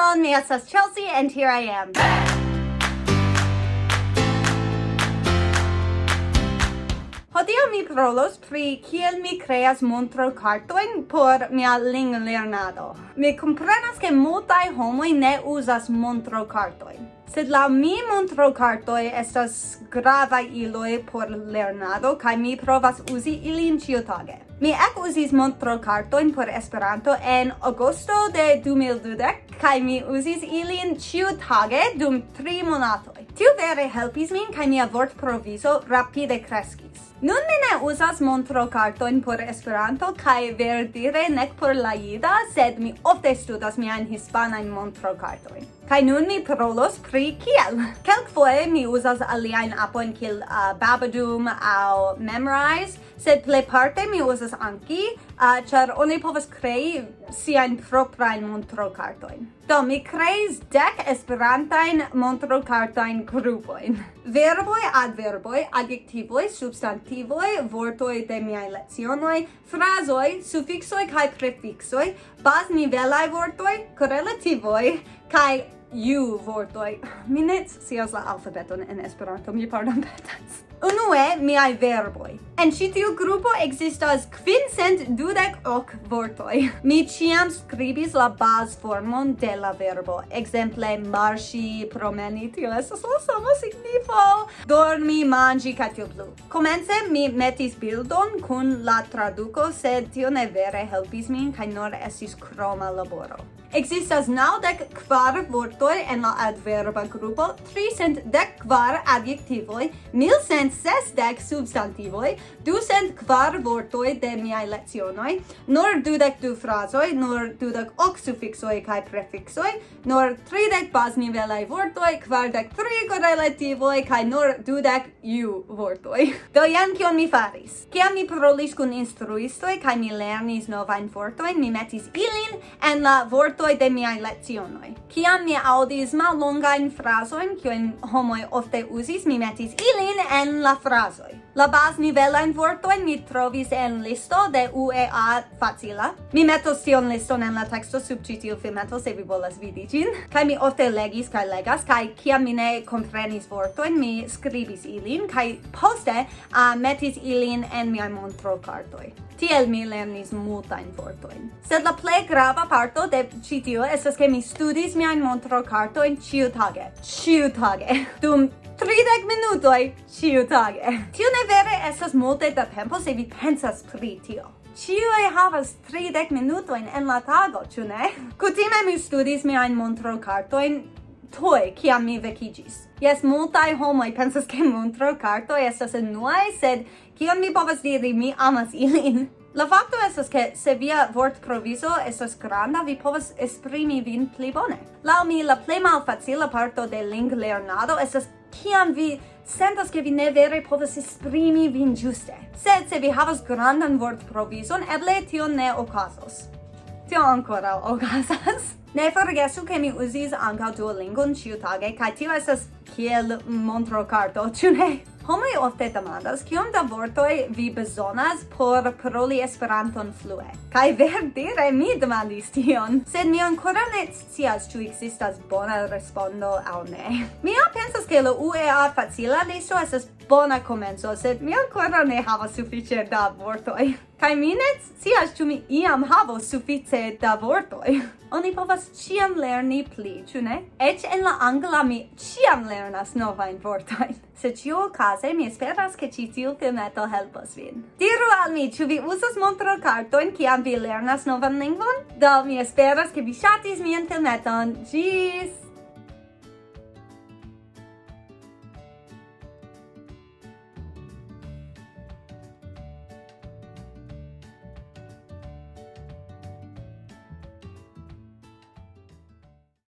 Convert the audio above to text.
Dankon, mi estas Chelsea, and here I am. Hodiaŭ mi parolos pri kiel mi kreas montrokartojn por mia lernado. Mi komprenas ke multaj homoj ne uzas montrokartojn. Sed laŭ mi montrokartoj estas gravaj iloj por lernado kaj mi provas uzi ilin ĉiutage. Mi ekuzis montrokartojn por Esperanto en agosto de 2020 kaj mi uzis ilin ĉiutage dum 3 monatoj. Tio vere helpis min kaj mia vortprovizo rapide kreskis. Nun mi ne uzas montrokartojn por Esperanto kaj verdire nek por la jida, sed mi ofte studas miajn hispanajn montrokartojn. Kaj nun mi parolos pri kiel. Kelkfoje mi uzas aliajn apojn kiel Babadoom aŭ Memrise, sed plejparte mi uzas Anki, ĉar oni povas krei siajn proprajn montrokartojn. Do, mi kreis 10 esperantajn montrokartajn grupojn. Verboj, adverboj, adjektivoj, substantivoj, vortoj de miaj lecionoj, frazoj, sufiksoj kaj prefiksoj, baznivelaj vortoj, korelativoj, kaj vortoj. Mi ne scias la alfabeton en Esperanto, mi pardonpetas. Unue, miaj verboj. En ĉi tiu grupo ekzistas 528 vortoj. Mi ĉiam skribis la bazformon de la verbo. Ekzemple, marŝi, promeni, tio estas la sama signifo. Dormi, manĝi kaj tio plu. Komence mi metis bildon kun la traduko, sed tio ne vere helpis min kaj nur estis kroma laboro. Existas 94 vortoj en la adverba grupo, 314 adjektivoj, 1160 substantivoj, 204 vortoj de miaj lecionoj, nur 22 frazoj, nur 28 sufiksoj kaj prefiksoj, nur 30 baznivelaj vortoj, 43 korelativoj kaj nur 20 vortoj. Do jen kion mi faris. Kiam mi parolis kun instruistoj kaj mi lernis novajn vortojn, mi metis ilin en la vortoj de miaj lecionoj. Kiam mi aŭdis mallongajn frazojn, kiujn homoj ofte uzis, mi metis ilin en la frazoj. La baznivelajn vortojn mi trovis en listo de UEA facila. Mi metos tion liston en la teksto sub ĉi tiu filmeto, se vi volas vidi ĝin. Kaj mi ofte legis kaj legas, kaj kiam mi ne komprenis vortojn, mi skribis ilin, kaj poste metis ilin en miaj montrokartoj. Tiel mi lernis multajn vortojn. Sed la plej grava parto de ĉi tio estas ke mi studis miajn montrokartojn ĉiutage. Dum 30 minutoj ĉiutage. Tio ne vere estas multe da tempo se vi pensas pri tio. Ĉiuj havas 30 minutojn en la tago, ĉu ne? Kutime mi studis miajn montrokartojn kiam mi vekiĝis. Jes, multaj homoj pensas ke montrokartoj estas enuaj, sed kion mi povas diri, mi amas ilin. La fakto estas ke se via vortprovizo estas granda, vi povas esprimi vin pli bone. Laŭ mi, la plej malfacila parto de lernado estas kiam vi sentas ke vi ne vere povas esprimi vin ĝuste. Sed se vi havas grandan vortprovizon, eble tio ne okazos. Tio ankoraŭ okazas. Ne forgesu ke mi uzis ankaŭ Duolingon ĉiutage, kaj tio estas kiel montrokarto, ĉu ne? Homoj ofte demandas, kiom da vortoj vi bezonas por paroli Esperanton flue. Kaj verdire mi demandis tion, sed mi ankoraŭ ne scias ĉu ekzistas bona respondo aŭ ne. Mi pensas ke la UEA facila listo estas bona komenco, sed mi ankoraŭ ne havas sufiĉe da vortoj. Kaj mi ne scias ĉu mi iam havos sufiĉe da vortoj. Oni povas ĉiam lerni pli, ĉu ne? Eĉ en la angla mi ĉiam lernas novajn vortojn. Se ĉiuokaze mi esperas ke ĉi tiu filmeto helpos vin. Diru al mi, ĉu vi uzas montrokartojn kiam vi lernas novan lingvon? Do mi esperas ke vi ŝatis mian filmeton. Ĝis!